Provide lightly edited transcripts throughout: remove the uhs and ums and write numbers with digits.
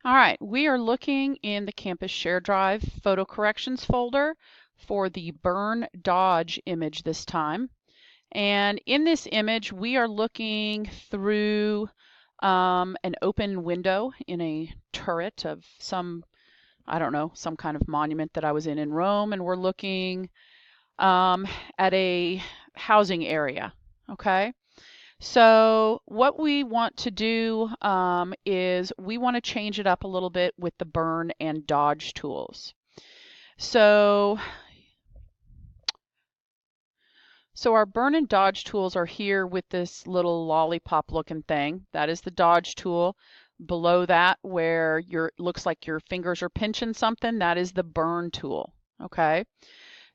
All right, we are looking in the Campus Share Drive Photo Corrections folder for the Burn Dodge image this time. And in this image, we are looking through an open window in a turret of some, I don't know, some kind of monument that I was in Rome, and we're looking at a housing area, okay? So what we want to do is we want to change it up a little bit with the burn and dodge tools. So our burn and dodge tools are here with this little lollipop looking thing. That is the dodge tool. Below that, where it looks like your fingers are pinching something, that is the burn tool. Okay.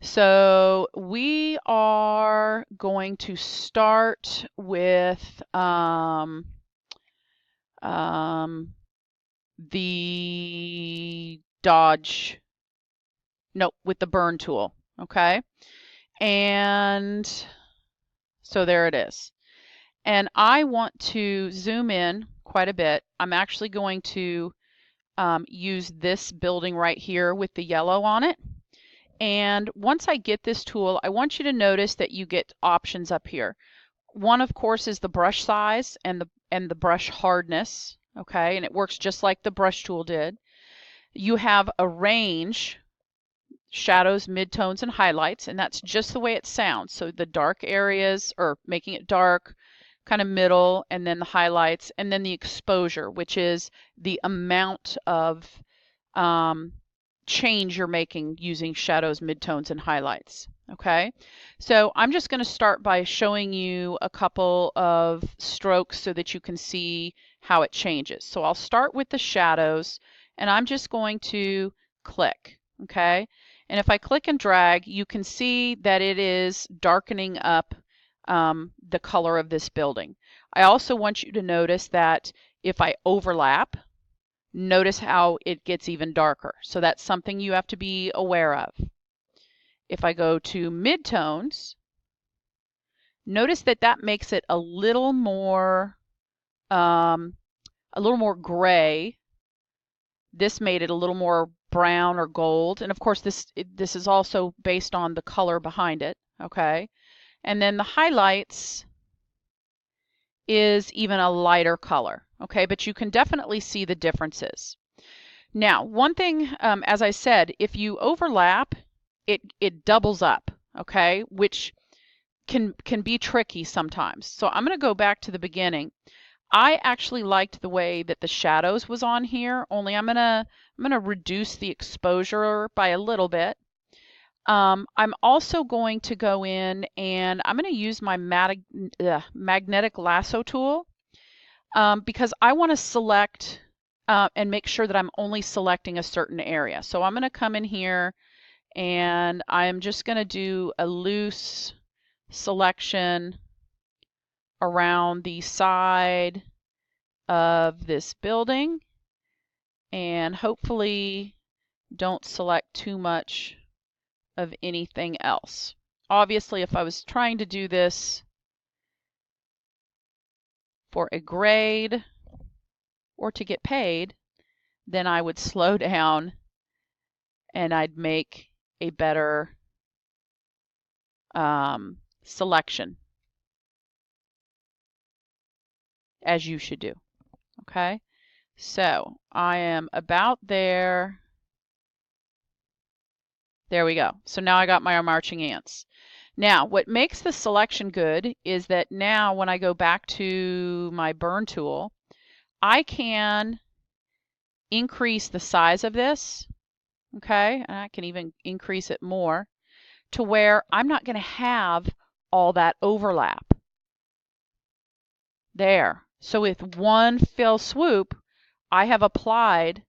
So we are going to start with the dodge, no, with the burn tool, okay? And so there it is. And I want to zoom in quite a bit. I'm actually going to use this building right here with the yellow on it. And once I get this tool, I want you to notice that you get options up here. One, of course, is the brush size and the brush hardness, okay? And it works just like the brush tool did. You have a range, shadows, midtones, and highlights, and that's just the way it sounds. So the dark areas, or making it dark, kind of middle, and then the highlights, and then the exposure, which is the amount of change you're making using shadows, midtones, and highlights. Okay, so I'm just going to start by showing you a couple of strokes so that you can see how it changes. So I'll start with the shadows, and I'm just going to click. Okay, and if I click and drag, you can see that it is darkening up the color of this building. I also want you to notice that if I overlap, notice how it gets even darker. So that's something you have to be aware of. If I go to midtones, notice that that makes it a little more gray. This made it a little more brown or gold, and of course this is also based on the color behind it. Okay, and then the highlights is even a lighter color. Okay, but you can definitely see the differences. Now, one thing, as I said, if you overlap, it doubles up, okay, which can be tricky sometimes. So I'm going to go back to the beginning. I actually liked the way that the shadows was on here, only I'm gonna reduce the exposure by a little bit. I'm also going to go in and I'm going to use my magnetic lasso tool because I want to select and make sure that I'm only selecting a certain area. So I'm going to come in here and I'm just going to do a loose selection around the side of this building, and hopefully don't select too much of anything else. Obviously, if I was trying to do this for a grade or to get paid, then I would slow down and I'd make a better selection, as you should do. Okay, so I am about there. There we go. So now I got my marching ants. Now, what makes the selection good is that now when I go back to my burn tool, I can increase the size of this, okay? And I can even increase it more to where I'm not going to have all that overlap. There. So with one fell swoop, I have applied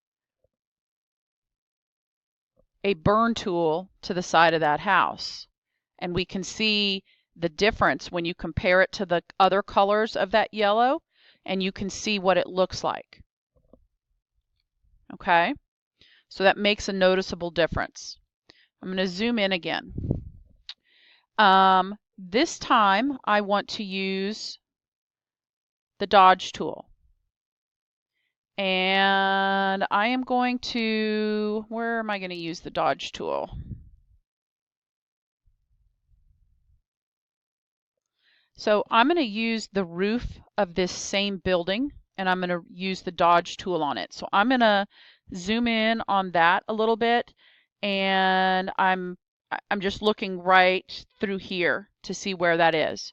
a burn tool to the side of that house. And we can see the difference when you compare it to the other colors of that yellow, and you can see what it looks like. Okay, so that makes a noticeable difference. I'm going to zoom in again. This time I want to use the dodge tool. And And I am going to, where am I going to use the dodge tool? So I'm going to use the roof of this same building, and I'm going to use the dodge tool on it. So I'm going to zoom in on that a little bit, and I'm just looking right through here to see where that is.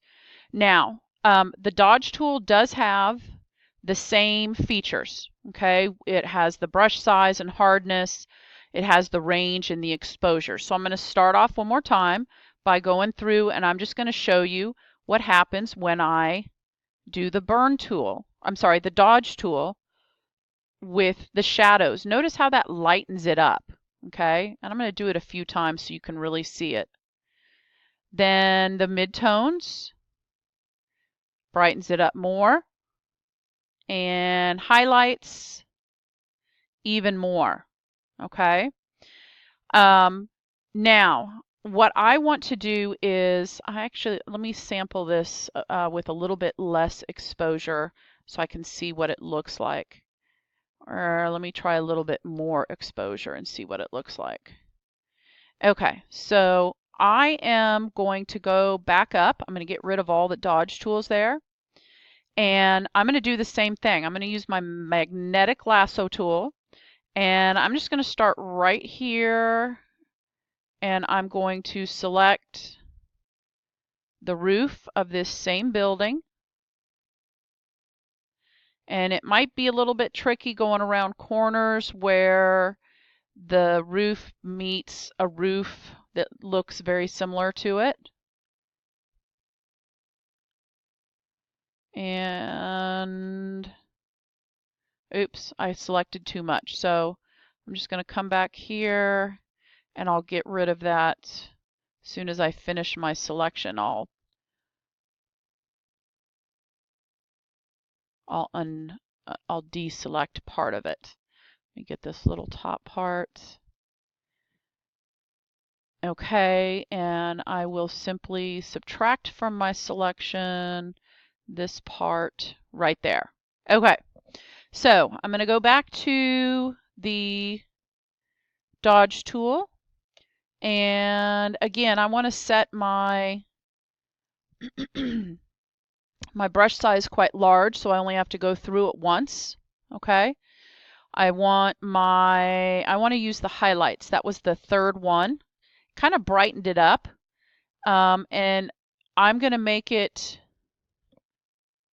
Now, the dodge tool does have the same features, okay? It has the brush size and hardness, it has the range and the exposure. So I'm going to start off one more time by going through, and I'm just going to show you what happens when I do the burn tool. I'm sorry, the dodge tool with the shadows. Notice how that lightens it up, okay? And I'm going to do it a few times so you can really see it. Then the midtones brightens it up more, and highlights even more, okay? Now, what I want to do is, let me sample this with a little bit less exposure so I can see what it looks like. Or let me try a little bit more exposure and see what it looks like. Okay, so I am going to go back up. I'm going to get rid of all the dodge tools there. And I'm going to do the same thing. I'm going to use my magnetic lasso tool. And I'm just going to start right here. And I'm going to select the roof of this same building. And it might be a little bit tricky going around corners where the roof meets a roof that looks very similar to it. And oops, I selected too much. So I'm just going to come back here and I'll get rid of that as soon as I finish my selection. I'll deselect part of it. Let me get this little top part. Okay, and I will simply subtract from my selection this part right there. Okay, so I'm going to go back to the dodge tool, and again I want to set my my brush size quite large, so I only have to go through it once. Okay, I want to use the highlights. That was the third one. Kind of brightened it up, and I'm going to make it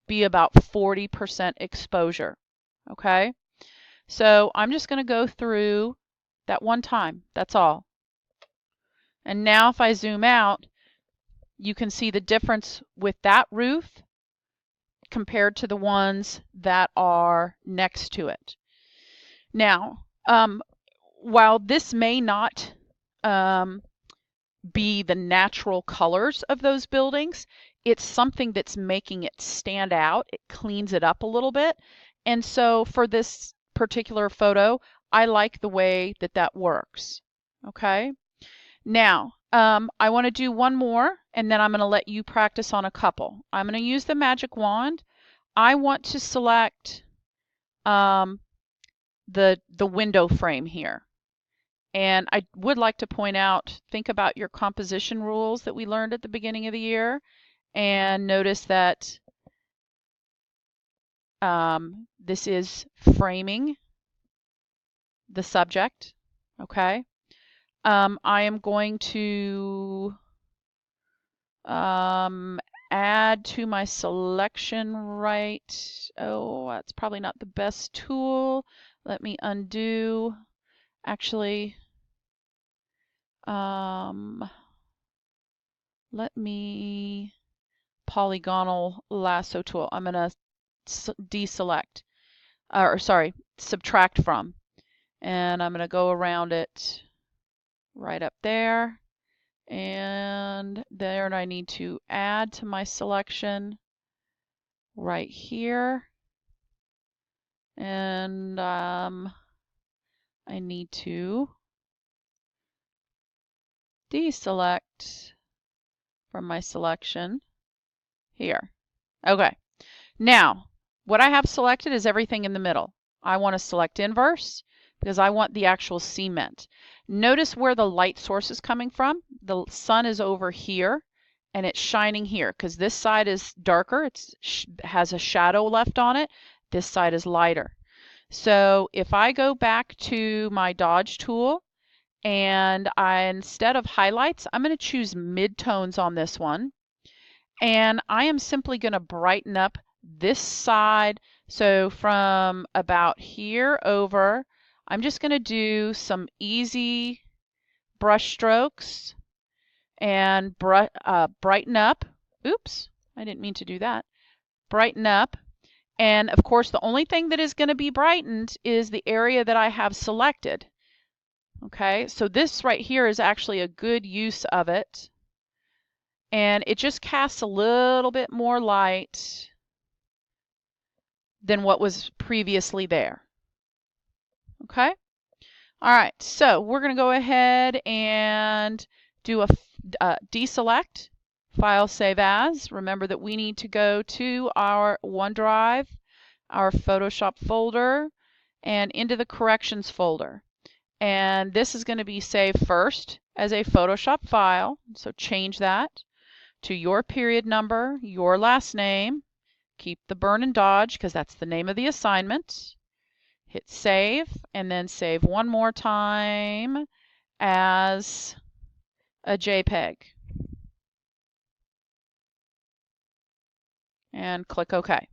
be about 40% exposure. Okay, so I'm just going to go through that one time. That's all. And now if I zoom out, you can see the difference with that roof compared to the ones that are next to it. Now, while this may not be the natural colors of those buildings, it's something that's making it stand out. It cleans it up a little bit. And so for this particular photo, I like the way that that works. Okay. Now, I want to do one more, and then I'm going to let you practice on a couple. I'm going to use the magic wand. I want to select the window frame here. And I would like to point out, think about your composition rules that we learned at the beginning of the year, and notice that this is framing the subject. Okay. I am going to add to my selection right. Oh, that's probably not the best tool. Let me undo. Actually, let me polygonal lasso tool. I'm going to deselect, or sorry, subtract from. And I'm going to go around it right up there. And there I need to add to my selection right here. And I need to deselect from my selection here. Okay. Now, what I have selected is everything in the middle. I want to select inverse because I want the actual cement. Notice where the light source is coming from. The sun is over here and it's shining here because this side is darker. It has a shadow left on it. This side is lighter. So if I go back to my dodge tool and instead of highlights, I'm going to choose midtones on this one. And I am simply going to brighten up this side. So from about here over, I'm just going to do some easy brush strokes and brighten up. Oops, I didn't mean to do that. Brighten up. And of course, the only thing that is going to be brightened is the area that I have selected. Okay, so this right here is actually a good use of it. And it just casts a little bit more light than what was previously there. Okay? All right, so we're going to go ahead and do a deselect, file save as. Remember that we need to go to our OneDrive, our Photoshop folder, and into the corrections folder. And this is going to be saved first as a Photoshop file. So change that to your period number, your last name. Keep the burn and dodge because that's the name of the assignment. Hit save and then save one more time as a JPEG. And click OK.